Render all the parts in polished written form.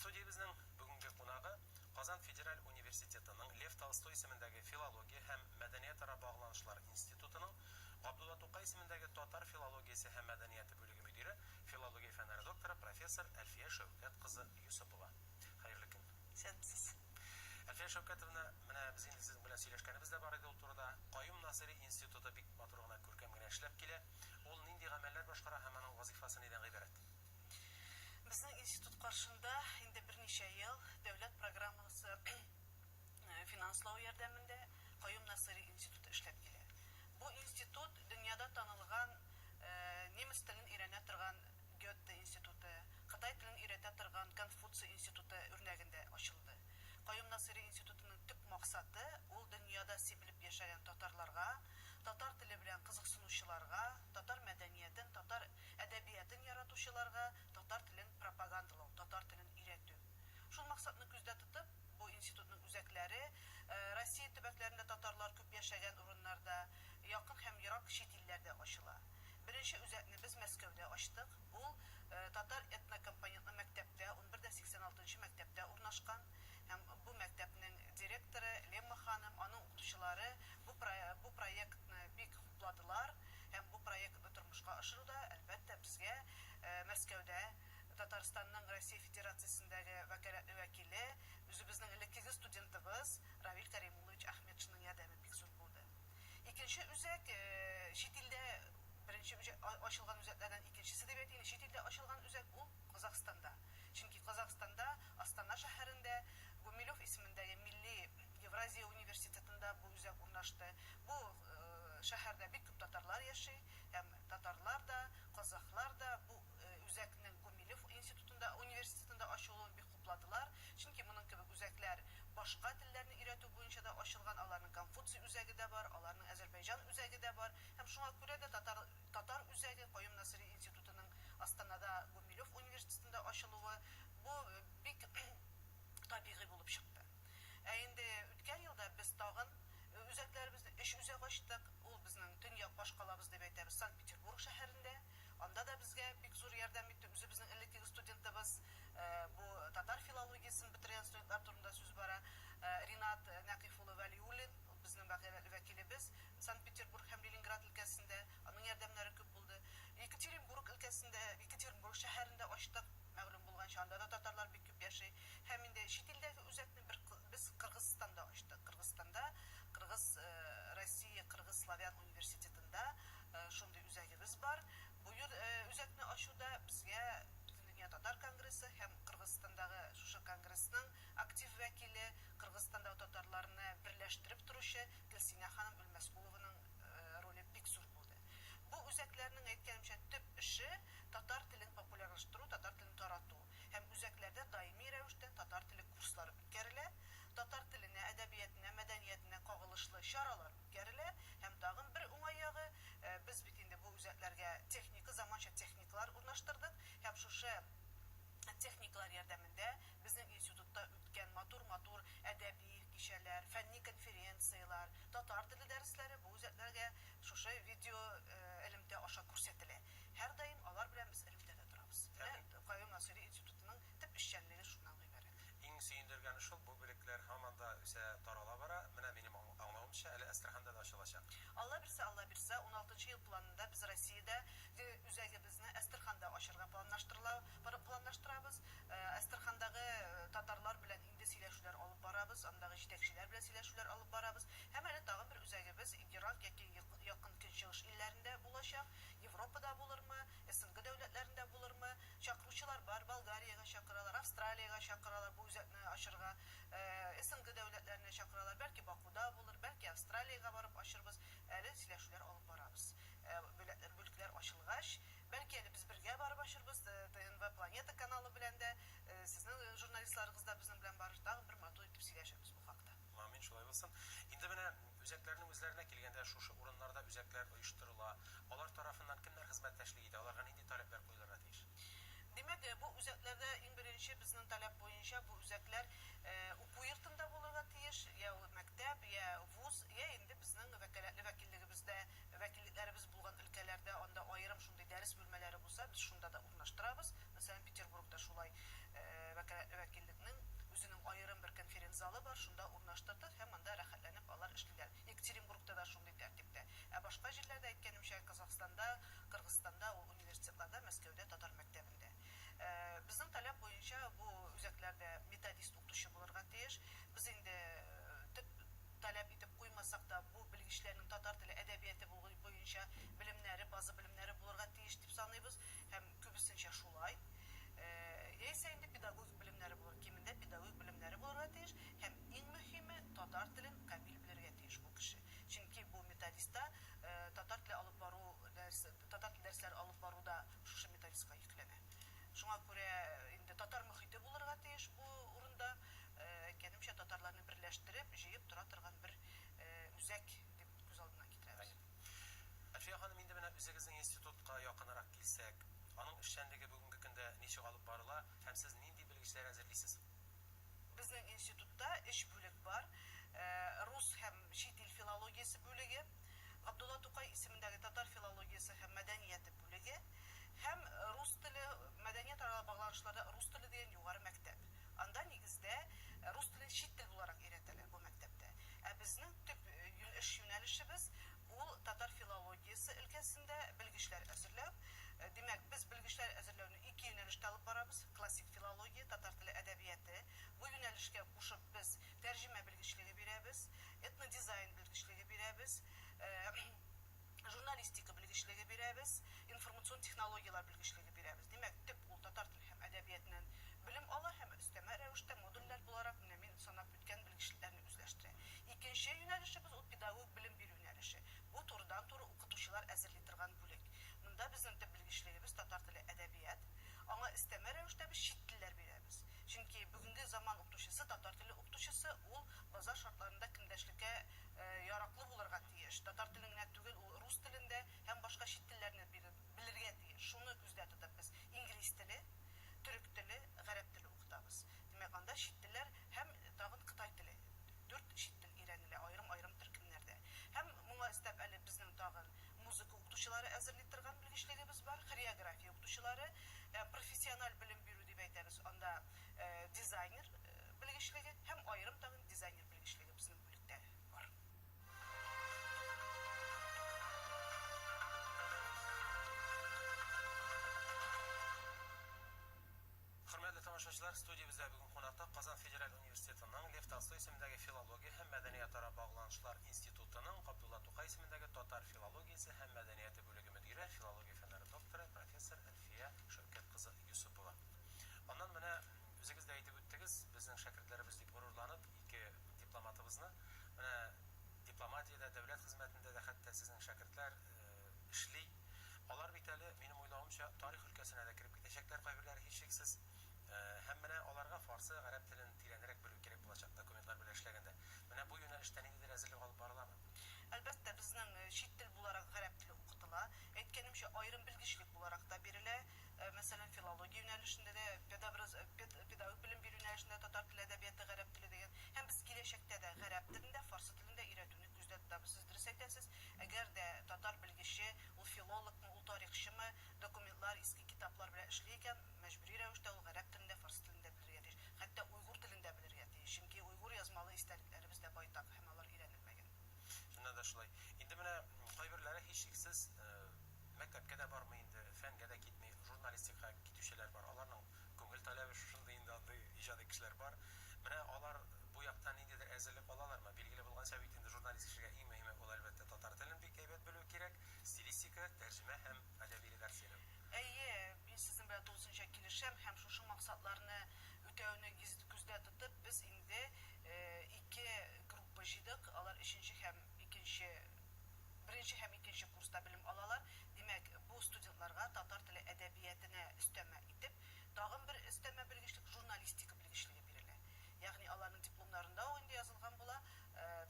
Студиябызның бүгенге кунагы Казан Федераль университетының Лев Толстой исемендәге филология һәм мәдәниятара багланышлар институтының Габдулла Тукай исемендәге татар филологиясе һәм мәдәнияте бүлеге мөдире, филология фәннәре докторы профессор Әлфия Шәүкәт кызы Юсупова. Хәерле көн. Сәнсез. Әлфия Шәүкәтовна, менә без инде сезнең белән сөйләшкәнебез дә бар иде ул турыда. Каюм Насыйри институты бик матур гына күркәм генә эшләп килә. Ул нинди гамәлләр башкара һәм аның вазифасы нидән гыйбарәт? Безнең институт каршында инде берничә ел дәүләт программасы финанслау ярдәмендә Каюм Насыйри институты эшләп килә. Бу институт дөньяда танылган немец телен өйрәнә торган Гёте институты, Кытай телен өйрәтә торган Конфуций институты үрнәгендә ачылды. Каюм Насыйри институтының төп максаты ул дөньяда сибелеп яшәгән татарларга, татар теле белән кызыксынучыларга, татар мәдәниятен, татар әдәбиятын яратучыларга татар телен пропагандалау, татар телен өйрәтү. Шул максатны күздә тотып, бу институтның үзәкләре Россия төбәкләрендә татарлар күп яшәгән урыннарда, якын һәм ерак чит илләрдә ачыла. Беренче үзәкне без Мәскәүдә ачтык. Ул татар этнокомпонентлы мәктәптә, 1186 мәктәптә урнашкан. Һәм бу мәктәпнең директоры Лемма ханым, аның укытучылары бу проектны бик хупладылар һәм бу проектны тормышка ашыруда әлбәттә безгә Мәскәүдә Татарстанның Россия Федерациясендәге вәкаләтле вәкиле, үзебезнең элеккеге студентыбыз Равил Каримуллович Әхмәтшинның ярдәме бик зур булды. Икенче үзәк чит илдә беренче ачылган үзәкләрдән икенчесе дип әйтик, чит илдә ачылган үзәк ул Казахстанда. Чөнки Казахстанда Астана шәһәрендә Гумилев исемендәге Милли Евразия университетында бу үзәк урнашты. Бу шәһәрдә бик күп татарлар яши, һәм татарлар да, казахлар да бу үзәкнең Гумилев университетында ачылуын бик хупладылар. Чөнки моның кебек үзәкләр башка телләрне өйрәтү буенча да ачылган, аларның Конфуций үзәге дә бар, аларның Азәрбайҗан үзәге дә бар. Һәм шуңа күрә дә татар үзәге Каюм Насыйри институтының Астанада Гумилев университетында ачылуы бу бик табигый булып чыкты. Инде үткән елда без тагын үзәкләребезне үзәк ачтык. Ул безнең төньяк башкалабыз дип әйтәбез, Санкт-Петербург шәһәрендә. Анда да безгә бик зур ярдәм итте. Үзебезнең элеккеге студентыбыз, бу татар филологиясын бетергән студентлар турында сүз бара. Ринат Нәкыйф улы Вәлиуллин, безнең вәкилебез, Санкт-Петербург һәм Ленинград өлкәсендә, аның ярдәмнәре күп булды. Екатеринбург өлкәсендә, Екатеринбург шәһәрендә ачтык. Мәгълүм булганча, анда да татарлар бик күп яши. Һәм инде чит илдәге үзәкне без Кыргызстанда ачтык. Кыргызстанда Россия Кыргыз-Славян университетында шундый үзәгебез бар. Бу үзәкне ачуда безгә Дөнья татар конгрессы һәм Кыргызстандагы шушы конгрессның актив вәкиле, Кыргызстандагы татарларны берләштереп торучы Гөлсинә ханым Үлмәскулованың роле бик зур булды. Бу үзәкләрнең әйткәнемчә төп эше татар телен популярлаштыру, татар телен тарату. Һәм үзәкләрдә даими рәвештә татар теле курслары үткәрелә, татар теленә, әдәбиятына, мәдәниятенә кагылышлы чаралар үткәрелә. Һәм тагын бер уңай ягы, без бит инде бу үзәкләргә заманча техникалар урнаштырдык. Һәм шушы техникалар ярдәмендә безнең институтта үткән матур әдәби кичәләр, фәнни конференциялар, татар теле дәресләре бу үзәкләргә шушы видео элемтә аша күрсәтелә. Һәр даим алар белән без элемтәдә торабыз. Каюм Насыйри институтының төп эшчәнлеге шуннан гыйбарәт. Иң сөендергәне шул, бу бүлекләр һаман да тарала бара. Менә минем аңлавымча, әле Әстерханда да ачылачак. Алла бирсә, 16-нчы ел планында без Россиядә үзәгебезне Әстерханда ачырга планлаштырабыз. Әстерхандагы татарлар белән инде сөйләшүләр алып барабыз, андагы җитәкчеләр белән сөйләшүләр алып барабыз. Һәм әле тагын бер үзәгебез Ирак яки якын Көнчыгыш илләрендә булачак. Европада булырмы, СНГ дәүләтләрендә булырмы? Чакыручылар бар, Болгариягә чакыралар, Австралиягә чакыралар бу үзәкне ачырга. СНГ дәүләтләренә чакыралар, бәлки Бакуда булыр, бәлки Австралиягә барып ачырбыз. Әле сөйләшүләр алып барабыз. Бүлекләр ачылгач, бәлки әле без бергә барып ачырбыз. ТНВ Планета каналы белән дә сезнең журналистларыгыз да безнең белән барыр, тагын бер матур итеп сөйләшәбез бу хакта. Амин, шулай булсын. Инде менә үзәкләрнең үзләренә килгәндә шушы урыннарда үзәкләр оештырыла. Алар тарафыннан кемнәр хезмәттәшлек итә? Аларга нинди таләпләр куелырга тиеш? Димәк, бу үзәкләрдә иң беренче безнең таләп буенча бу үзәкләр уку йортында булырга тиеш, я мәктәп, я вуз, я инде безнең вәкаләтле вәкиллегебездә, вәкиллекләребез булган өлкәләрдә анда аерым шундый дәрес бүлмәләре булса, без шунда да урнаштырабыз. Мәсәлән, Петербургда шулай вәкиллекнең үзенең аерым бер конференц залы бар, шунда урнаштырдык һәм анда рәхәтләнеп алар эшлиләр. Екатеринбургта да шундый тәртиптә. Башка җирләрдә әйткәнемчә, Казахстанда, Кыргызстанда, университетларда, Мәскәүдә татар мәктәбендә. Безнең таләп буенча бу үзәкләрдә методист укытучы булырга тиеш. Без инде төп таләп итеп куймасак да, бу белгечләрнең татар теле әдәбияты буенча белемнәре, база белемнәре булырга тиеш дип саныйбыз һәм күбесенчә шулай. Яисә инде педагогик белемнәре булыр, кимендә педагогик белемнәре булырга тиеш һәм иң мөһиме татар телен кабил белергә тиеш бу кеше. Чөнки бу методистта татар теле алып бару татар теле дәресләре алып баруда шушы методистка йөкләнә. Шуңа күрә инде татар мөхите булырга тиеш бу урында, әйткәнемчә татарларны берләштереп, җыеп тора торган бер үзәк дип күз алдына китерәбез. Әлфия ханым, инде менә үзегезнең институтка якынрак килсәк, аның эшчәнлеге бүгенге көндә ничек алып барыла һәм сез нинди белгечләр әзерлисез? Безнең институтта 3 бүлек бар. Рус һәм чит ил филологиясе бүлеге, Габдулла Тукай исемендәге татар филологиясе һәм мәдәнияте бүлеге һәм рус теле, мәдәният аралы багланышларда рус теле дигән югары мәктәп. Анда нигездә рус телен чит тел буларак өйрәтәләр бу мәктәптә. Безнең төп юнәлешебез ул татар филологиясе өлкәсендә белгечләр әзерләү. Димәк, без белгечләр әзерләүне 2 юнәлештә алып барабыз: классик филология, татар теле әдәбияты. Бу юнәлешкә кушып без тәрҗемә белгечлеге бирәбез, этнодизайн белгечлеге бирәбез, журналистика белгечлеге бирәбез, информацион технологиялар белгечлеге бирәбез. Димәк, төп ул татар теле һәм әдәбиятыннан белем ала һәм өстәмә рәвештә модульләр буларак мин санап үткән белгечләрне үзләштерә. Икенче юнәлешебез ул педагог белем бирү юнәлеше. Бу турыдан-туры укытучылар әзерли торган бүлек. Монда безнең төп белгечлегебез татар теле әдәбият. Аңа өстәмә рәвештә без чит телләр бирәбез. Чөнки бүгенге заман укытучысы, татар теле укытучысы, ул базар шартларында көндәшлеккә яраклы булырга тиеш. Татар телен генә түгел, ул рус телендә һәм башка чит телләрне белергә тиеш. Шуны күздә тотып без инглиз теле, төрек теле, гарәп теле укытабыз. Димәк, анда чит телләр һәм тагын Кытай теле. 4 чит тел өйрәнелә аерым-аерым төркемнәрдә. Һәм моңа өстәп әле безнең тагын музыка укытучылары әзерли торган белгечлегебез бар, хореография укытучылары, профессиональ белем бирү дип әйтәбез. Анда дизайнер белгечлеге һәм аерым тагын дизайнер белгечлеге безнең бүлектә бар. Хөрмәтле тамашачылар, студиябызда бүген кунакта Казан Федераль университетының Лев Толстой исемендәге филология һәм мәдәният ара багланышлар институтының Габдулла Тукай исемендәге татар филологиясе һәм мәдәнияте бүлеге мөдире, филология фәннәре докторы, профессор Әлфия Шәүкәт кызы Юсупова. Аннан менә үзегез дә әйтеп үттегез, безнең шәкертләребез дип горурланып, 2 дипломатыбызны, менә дипломатиядә, дәүләт хезмәтендә дә хәтта сезнең шәкертләр эшли. Алар бит әле, минем уйлавымча, тарих өлкәсенә дә кирип китәчәкләр кайберләре һичшиксез. Һәм менә аларга фарсы, гарәп телен тирәнрәк белү кирәк булачак документлар белән эшләгәндә. Менә бу юнәлештә ниндидер әзерлек алып барыламы? Әлбәттә, безнең чит тел буларак гарәп теле укытыла. Әйткәнемчә, аерым белгечлек буларак та бирелә. Мәсәлән, филология юнәлешендә дә, педагог белем бирү юнәлешендә татар теле әдәбияты, гарәп теле дигән. Һәм без киләчәктә дә гарәп телендә, фарсы телендә өйрәтүне күздә тотабыз. Сез дөрес әйтәсез. Әгәр дә татар белгече, ул филологмы, ул тарихчымы, документлар, иске китаплар белән эшли икән, мәҗбүри рәвештә ул гарәп телендә, фарсы телендә белергә тиеш. Хәтта уйгур телендә белергә тиеш. Чөнки уйгур язмалы истәлекләребез дә байтак һәм алар өйрәнелмәгән. Шуннан да шулай. Инде менә кайберләре һичшиксез мәктәпкә дә бармый инде, фәнгә дә китми, журналистикага китүчеләр бар. Аларның күңел таләбе шушындый инде, андый иҗади кешеләр бар. Менә алар бу яктан ниндидер әзерлек алалармы? Билгеле булганча бит инде журналист кешегә иң мөһиме ул әлбәттә татар телен бик әйбәт белү кирәк, стилистика, тәрҗемә һәм әдәби редакцияләү. Әйе, мин сезнең белән тулысынча килешәм һәм шушы максатларны үтәүне күздә тотып, без инде 2 группа җыйдык. Алар 3нче һәм 2нче, 1нче һәм 2нче курста белем алалар. Димәк, бу студентларга татар теле әдәбиятына өстәмә итеп, тагын бер өстәмә белгечлек, журналистика белгечлеге бирелә. Ягъни аларның дипломнарында инде язылган була,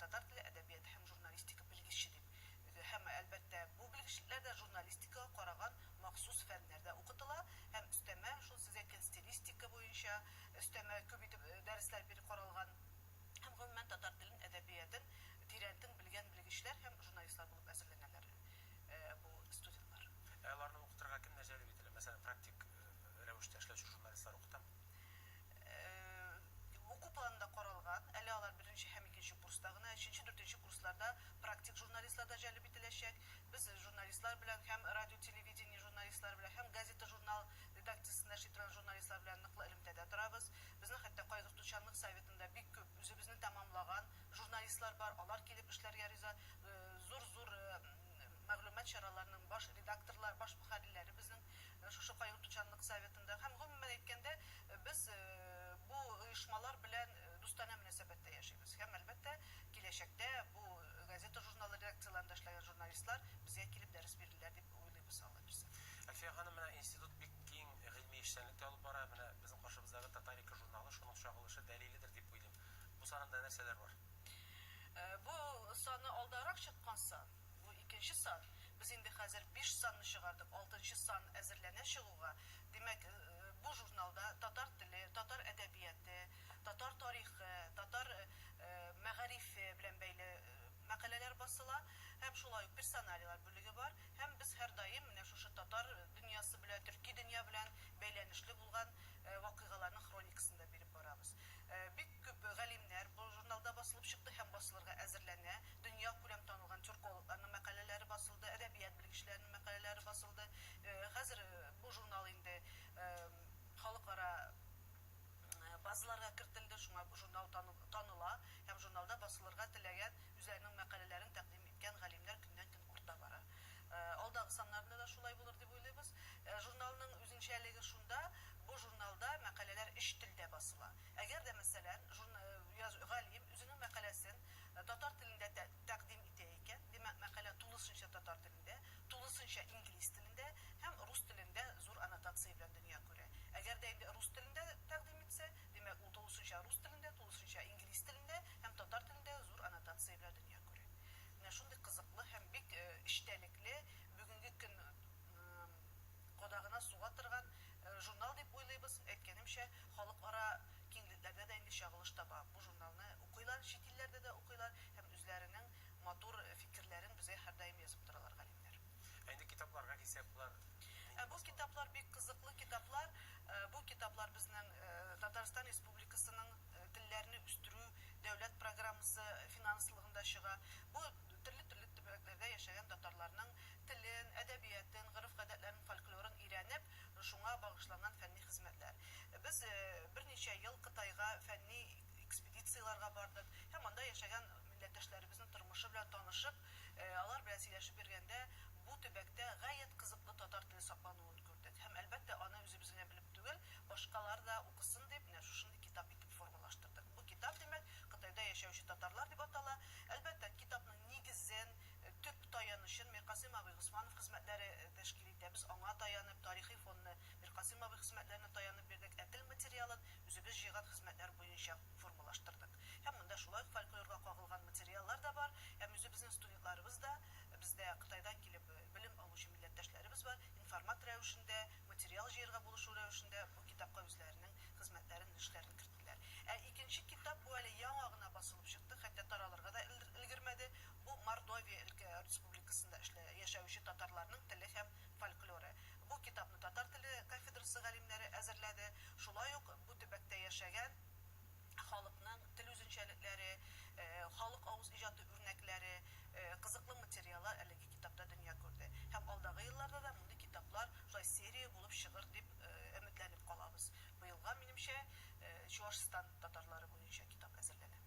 татар теле әдәбияты һәм журналистика белгече дип. Һәм әлбәттә, бу белгечләрдә журналистикага караган махсус фәннәрдә укытыла һәм өстәмә шул сезгә стилистика буенча өстәмә күп итеп дәресләр биреп каралган. Һәм гомумән татар телен, әдәбиятын тирәнтен белгән белгечләр һәм журналистлар булып әзерләнәләр бу студентлар. Аларны укытырга кемнәр җәлеп ителә? Мәсәлән, практик рәвештә эшләүче журналистлар укыта? беренче һәм икенче курста гына, 3-4 курсларда практик журналистлар да җәлеп ителәчәк. Без журналистлар белән һәм радио, телевидение журналистлар белән һәм газета, журнал редакциясендә эшли торган журналистлар белән ныклы элемтәдә торабыз. Безнең хәтта кайгыртучанлык советында бик күп үзебезне тәмамлаган журналистлар бар. Алар килеп эшләргә риза. Зур мәгълүмат чараларының баш редакторлар, баш мөхәррирләре безнең шушы кайгыртучанлык советында һәм гомумән әйткәндә без бу оешмалар белән дустана мөнәсәбәттә яшибез. Һәм әлбәттә киләчәктә бу газета, журнал редакцияларында эшләгән журналистлар безгә килеп дәрес бирерләр дип уйлыйбыз, Алла бирсен. Әлфия ханым, менә институт бик киң гыйльми эшчәнлек алып бара. Менә безнең каршыбыздагы Татарика журналы шуның чагылышы дәлиледер дип уйлыйм. Бу санында нәрсәләр бар? Бу саны алдарак чыккан сан. Бу икенче сан. Без инде хәзер 5 санны чыгардык. 6нчы сан әзерләнә чыгуга. Димәк, бу журналда татар теле, татар әдәбияты, татар тарихы, татар мәгарифе белән бәйле мәкаләләр басыла. Һәм шулай ук персоналиялар бүлеге бар. Һәм без һәр даим менә шушы татар дөньясы белән, төрки дөнья белән бәйләнешле булган вакыйгаларның хроникасын да биреп барабыз. Бик күп галимнәр бу журналда басылып чыкты һәм басылырга әзерләнә. Дөнья күләм танылган тюркологларның мәкаләләре басылды, әдәбият белгечләренең мәкаләләре басылды. Хәзер бу журнал инде халыкара базаларга кертелде, шуңа бу журнал таныла һәм журналда басылырга теләгән үзләренең мәкаләләрен тәкъдим иткән галимнәр көннән-көн арта бара. Алдагы саннарда да шулай булыр дип уйлыйбыз. Журналның үзенчәлеге шунда, бу журналда мәкаләләр 3 телдә басыла. Әгәр дә мәсәлән, галим үзенең мәкаләсен татар телендә тәкъдим итә икән, димәк мәкалә тулысынча татар телендә, тулысынча инглиз телендә һәм рус телендә зур аннотация белән дөнья күрә. Әгәр дә инде рус телендә тәкъдим итсә, димәк ул тулысынча рус телендә, тулысынча инглиз телендә һәм татар телендә зур аннотация белән дөнья күрә. Менә шундый кызыклы һәм бик эчтәлекле бүгенге көн кодагына суга торган журнал дип уйлыйбыз. Әйткәнемчә, халыкара киңлекләрдә дә инде чагылыш таба. Бу журналны укыйлар, чит илләрдә дә укыйлар һәм үзләренең матур фикерләрен безгә һәр даим язып торалар галимнәр. Инде китапларга килсәк, булар Бу китаплар бик кызыклы китаплар. Бу китаплар безнең Татарстан Республикасының телләрне үстерү дәүләт программасы финанслыгында чыга. Бу төрле төбәкләрдә яшәгән татарларның телен, әдәбиятын, гореф-гадәтләрен, фольклорын өйрәнеп, шуңа багышланган фәнни хезмәтләр. Без берничә ел Кытайга фәнни экспедицияларга бардык һәм анда яшәгән милләттәшләребезнең тормышы белән танышып, алар белән сөйләшеп биргәндә, бу төбәктә гаять кызыклы татар теле саклануын күрдек. Һәм әлбәттә аны үзебез генә белеп түгел, башкалар да укысын дип, менә шушындый китап итеп формалаштырдык. Бу китап димәк, Кытайда яшәүче татарлар дип атала. Әлбәттә, китапның нигезен, төп таянычын Миркасыйм абый Госманов хезмәтләре тәшкил итә. Без аңа таянып, тарихи фонны Миркасыйм абый хезмәтләренә таянып бирдек. Тел материалын үзебез җыйган хезмәтләр буенча формалаштырдык. Һәм монда шулай фольклорга кагылган материаллар да бар. Һәм үзебезнең студентларыбыз да, бездә Кытайдан килеп белем алучы милләттәшләребез бар. Информат рәвешендә, материал җыярга булышу рәвешендә бу китапка үзләренең хезмәтләрен, эшләрен керттеләр. Икенче китап бу әле яңа гына басылып чыкты, хәтта таралырга да өлгермәде. Бу Мордовия республикасында яшәүче татарларның теле һәм фольклоры. Бу китапны татар теле кафедрасы галимнәре әзерләде. Шулай ук бу төбәктә яшәгән халыкның тел үзенчәлекләре, халык авыз иҗаты үрнәкләре, кызыклы материаллар әлеге китапта дөнья күрде. Һәм алдагы елларда да мондый китаплар шулай серия булып чыгыр дип өметләнеп калабыз. Быелга минемчә Чуашстан татарлары буенча китап әзерләнә.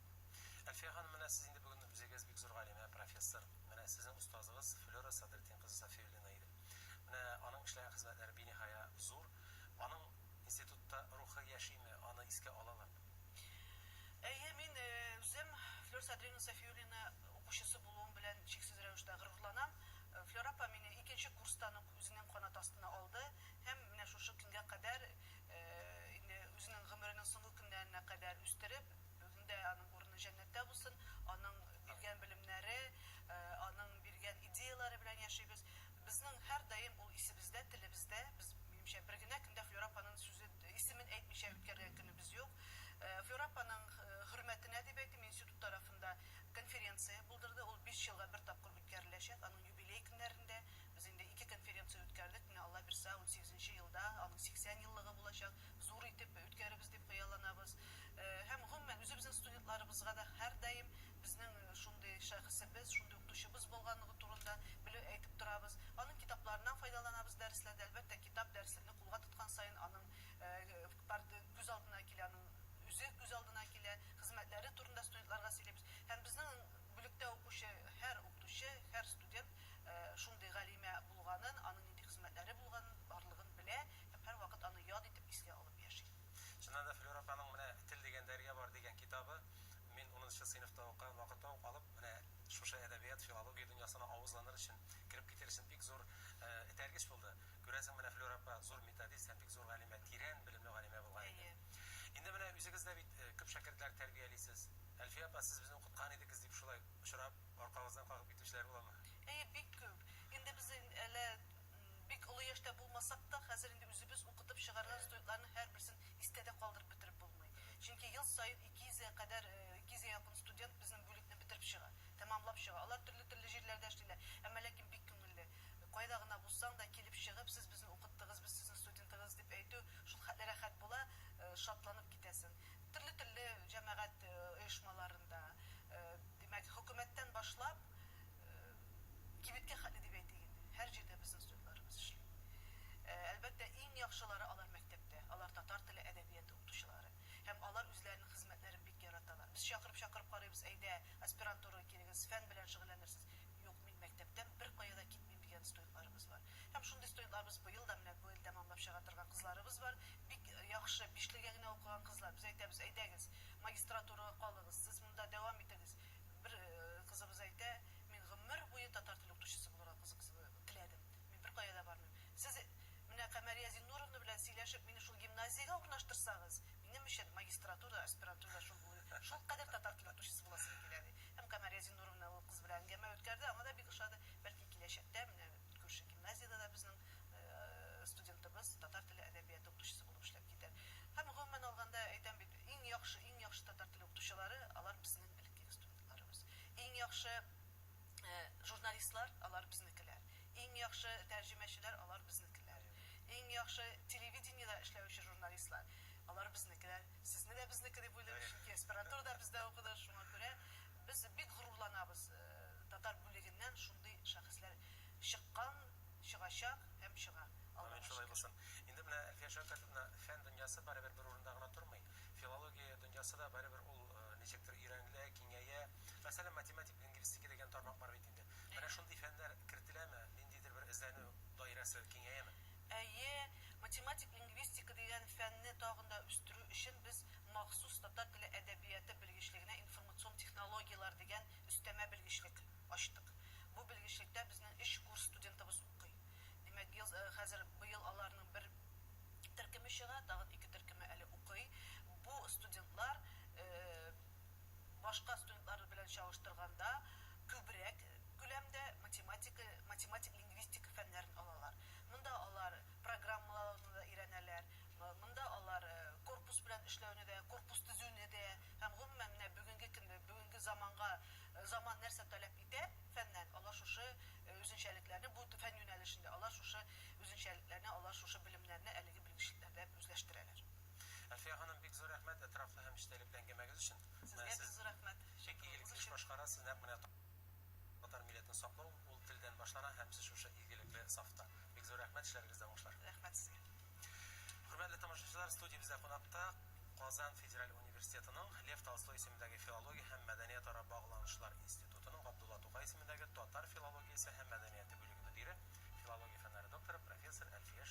Әлфия ханым, менә сез инде бүген безгә бик зур галимә, профессор. Менә сезнең устазыгыз Флора Садретдин кызы Сафиуллина иде. Менә аның эшләгән хезмәтләре биниһая зур. Аның институтта рухы яшиме, аны искә алалар. Мин үзем Флора Садретдин Сафиуллина укучысы булуым белән чиксез рәвештә горурланам. Флора апа мине 2нче курстан ук үзенең канат астына алды һәм менә шушы көнгә кадәр инде үзенең гомеренең соңгы көннәренә кадәр үстереп, бүген дә аның урыны җәннәттә булсын, аның биргән белемнәре, аның биргән идеялары белән яшибез. Безнең һәр даим ул исебездә, телебездә. Без минемчә бер генә көндә Флора апаның исемен әйтмичә үткәргән көнебез юк. Флора апаның хөрмәтенә дип әйтим, институт тарафында конференция булдырды. Ул 5 елга бер тапкыр үткәреләчәк. Аның юбилей көннәрендә без инде 2 конференция үткәрдек. Менә Алла бирсә, 18нче елда аның 80 еллыгы булачак. Зур итеп үткәребез дип хыялланабыз. Һәм гомумән үзебезнең студентлар студентларыбызга да һәрдаим безнең шундый шәхесебез, шундый укытучыбыз булганлыгы турында белеп әйтеп торабыз. Аның китапларыннан файдаланабыз дәресләрдә. Әлбәттә, китап дәреслекне кулга тоткан сайын аның күз алдына килә, аның үзе күз алдына килә, хезмәтләре турында студентларга сөйләбез. Һәм безнең бүлектә укучы һәр укытучы, һәр студент шундый галимә булганын, аның нинди хезмәтләре булганын барлыгын белә һәм һәрвакыт аны яд итеп искә алып яши. Чыннан да Флюра апаның менә Тел дигән дәрья бар дигән китабы, мин 10нчы сыйныфта укыган вакытта ук алып, менә шушы әдәбият, филология дөньясына авызланыр өчен, кирип китер өчен бик зур этәргеч булды. Күрәсең, менә Флюра апа зур методист һәм бик зур галимә, тирән белемле галимә булган иде. Инде менә үзегез дә бит күп шәкертләр тәрбиялисез. Әлфия апа, сез безне укыткан идегез дип шулай очрап, аркагыздан кагып китүчеләр буламы? Бик күп. Инде без әле бик олы яшьтә булмасак та, хәзер инде үзебез укытып чыгарган студентларның һәрберсен истәдә калдырып бетереп булмый. Чөнки ел саен 200-гә кадәр 200-гә якын студент безнең бүлекне бетереп чыга, тәмамлап чыга. Алар төрле җирләрдә эшлиләр. Әмма ләкин бик күңелле. Кайда гына булсаң да килеп чыгып, сез безне укыттыгыз, без сезнең студентыгыз дип әйтү, шул хәтле рәхәт була, шатланып китәсең. Төрле җәмәгать оешмаларында, димәк, хөкүмәттән башлап кибеткә хәтле дип әйтик инде. Һәр җирдә безнең студентларыбыз эшли. Әлбәттә, иң яхшылары алар мәктәптә, алар татар теле әдәбияты укытучылары. Һәм алар үзләренең хезмәтләрен бик яраталар. Без чакырып карыйбыз, әйдә, аспирантурага килегез, фән белән шөгыльләнерсез. Юк, мин мәктәптән бер кая да китмим дигән студентларыбыз бар. Һәм шундый студентларыбыз быел да менә быел тәмамлап чыга торган кызларыбыз бар. Бик яхшы, бишлегә генә укыган кызлар. Без әйтәбез, әйдәгез, магистратурага калыгыз, сез монда дәвам итегез. Бер кызыбыз әйтә, мин гомер буе татар теле укытучысы булырга теләдем. Мин бер кая да бармыйм. Сез менә Камәрия Зиннуровна белән сөйләшеп, мине шул гимназиягә урнаштырсагыз, минем өчен магистратура, аспирантура шул кадәр татар теле укытучысы буласым килә ди. Һәм Камәрия Зиннуровна ул кыз белән әңгәмә үткәрде, аңа да бик ошады. Бәлки киләчәктә менә күрше гимназиядә дә безнең студентыбыз татар теле әдәбияты укытучысы булып эшләп китәр. Һәм гомумән алганда әйтәм бит, иң яхшы татар теле укытучылары алар безнең элеккеге студентларыбыз. Иң яхшы журналистлар алар безнекеләр. Иң яхшы тәрҗемәчеләр алар безнекеләр. Иң яхшы телевидениедә эшләүче журналистлар алар безнекеләр. Сезне дә безнеке дип уйлыйм, чөнки аспирантурада бездә укыды, шуңа күрә без бик горурланабыз. Татар бүлегеннән шундый шәхесләр чыккан, чыгачак һәм чыга. Амин, шулай булсын. Инде менә Әлфия Шәүкәтовна, фән дөньясы барыбер бер урында гына тормый. Филология дөньясы да барыбер ул ничектер өйрәнелә, киңәя. Мәсәлән, математик, лингвистика дигән тармак бар бит инде. Менә шундый фәннәр кертеләме? Ниндидер бер эзләнү даирәсе киңәяме? Математик, лингвистика дигән фәнне тагын да үстерү өчен без махсус татар теле әдәбияты белгечлегенә информацион технологиялар дигән өстәмә белгечлек ачтык. Бу белгечлектә безнең 3 курс студентыбыз укый. Димәк, хәзер быел аларның бер төркеме чыга, тагын 2 төркеме әле укый. Бу студентлар башка студентлар белән чагыштырганда күбрәк күләмдә математик, лингвистика фәннәрен алалар. Монда алар программалауны да өйрәнәләр. Монда алар корпус белән эшләүне дә, корпус төзүне дә һәм гомумән менә бүгенге көндә, бүгенге заман нәрсә таләп итә фәннән, алар шушы үзенчәлекләрне, бу фән юнәлешендә алар шушы үзенчәлекләрне, алар шушы белемнәрне әлеге белгечлектәрдә үзләштерәләр. Әлфия ханым, бик зур рәхмәт әтрафлы һәм эчтәлекле әңгәмәгез өчен. Сезгә бик зур рәхмәт. Бик игелекле эш башкарасыз, нәкъ менә татар милләтен саклау ул телдән башлана һәм сез шушы игелекле сафта. Бик зур рәхмәт, эшләрегездә уңышлар. Рәхмәт сезгә. Хөрмәтле тамашачылар, студиябездә кунакта Казан Федераль университетының Лев Толстой исемендәге филология һәм мәдәният-ара багланышлар институтының Габдулла Тукай исемендәге татар филологиясе һәм мәдәнияте бүлеге мөдире, филология фәннәре докторы, профессор Әлфия